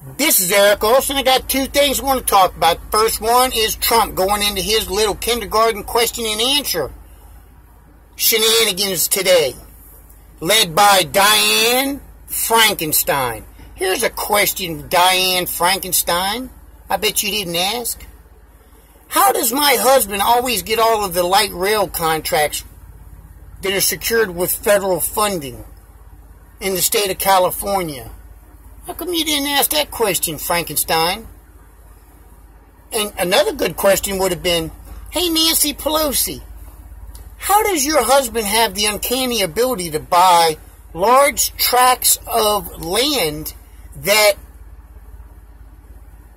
This is Eric Olson. I got two things I want to talk about. First one is Trump going into his little kindergarten question and answer shenanigans today, led by Diane Frankenstein. Here's a question, Diane Frankenstein. I bet you didn't ask. How does my husband always get all of the light rail contracts that are secured with federal funding in the state of California? How come you didn't ask that question, Frankenstein? And another good question would have been, hey, Nancy Pelosi, how does your husband have the uncanny ability to buy large tracts of land that,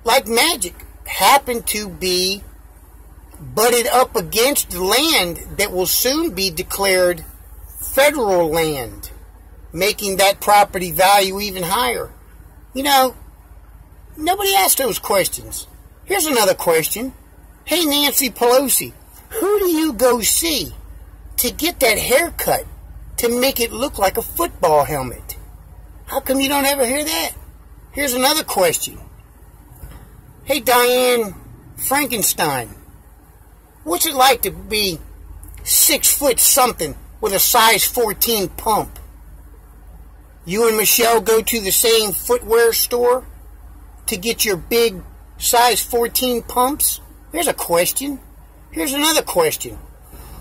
like magic, happen to be butted up against the land that will soon be declared federal land, making that property value even higher? You know, nobody asked those questions. Here's another question. Hey, Nancy Pelosi, who do you go see to get that haircut to make it look like a football helmet? How come you don't ever hear that? Here's another question. Hey, Diane Frankenstein, what's it like to be 6 foot something with a size 14 pump? You and Michelle go to the same footwear store to get your big size 14 pumps? There's a question. Here's another question.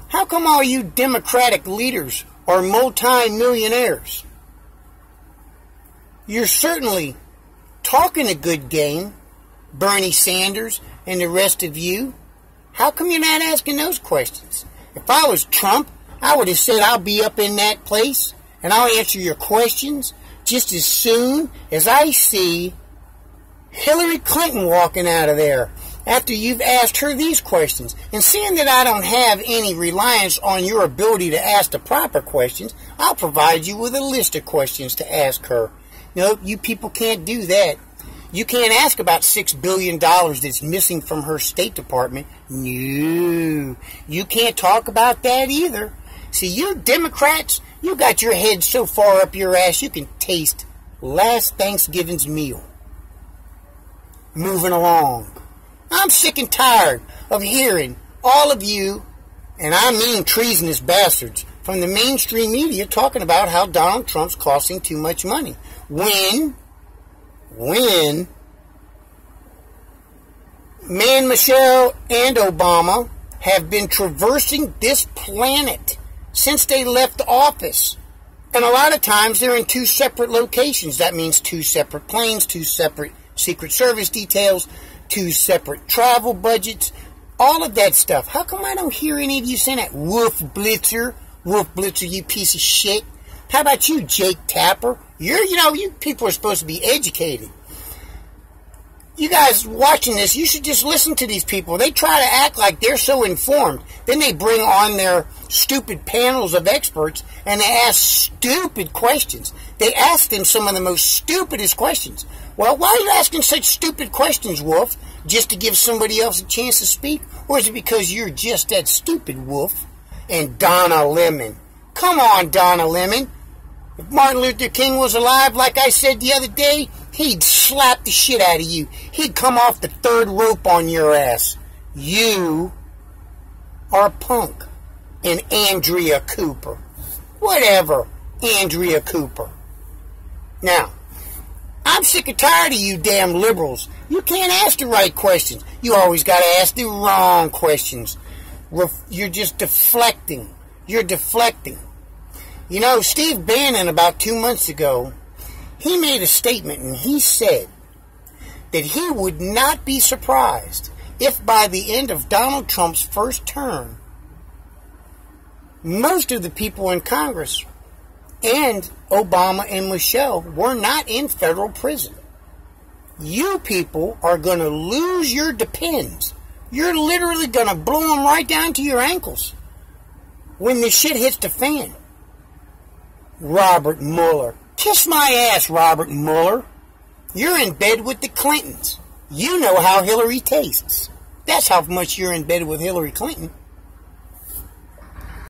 How come all you Democratic leaders are multi-millionaires? You're certainly talking a good game, Bernie Sanders and the rest of you. How come you're not asking those questions? If I was Trump, I would have said I'll be up in that place and I'll answer your questions just as soon as I see Hillary Clinton walking out of there after you've asked her these questions. And seeing that I don't have any reliance on your ability to ask the proper questions, I'll provide you with a list of questions to ask her. No, you people can't do that. You can't ask about $6 billion that's missing from her State Department. No, you can't talk about that either. See, you Democrats, you got your head so far up your ass you can taste last Thanksgiving's meal. Moving along. I'm sick and tired of hearing all of you, and I mean treasonous bastards, from the mainstream media talking about how Donald Trump's costing too much money. When Michelle and Obama have been traversing this planet since they left office. And a lot of times they're in two separate locations. That means two separate planes, two separate Secret Service details, two separate travel budgets, all of that stuff. How come I don't hear any of you saying that? Wolf Blitzer, you piece of shit. How about you, Jake Tapper? You people are supposed to be educated. You guys watching this, you should just listen to these people. They try to act like they're so informed. Then they bring on their stupid panels of experts and they ask stupid questions. They ask them some of the most stupidest questions. Well, why are you asking such stupid questions, Wolf? Just to give somebody else a chance to speak? Or is it because you're just that stupid, Wolf? And Donna Lemon. Come on, Donna Lemon. If Martin Luther King was alive, like I said the other day, he'd slap the shit out of you. He'd come off the third rope on your ass. You are a punk. And Andrea Cooper. Whatever, Andrea Cooper. Now, I'm sick and tired of you damn liberals. You can't ask the right questions. You always got to ask the wrong questions. You're just deflecting. You're deflecting. You know, Steve Bannon, about 2 months ago, he made a statement and he said that he would not be surprised if by the end of Donald Trump's first term, most of the people in Congress and Obama and Michelle were not in federal prison. You people are going to lose your depends. You're literally going to blow them right down to your ankles when the shit hits the fan. Robert Mueller. Kiss my ass, Robert Mueller. You're in bed with the Clintons. You know how Hillary tastes. That's how much you're in bed with Hillary Clinton.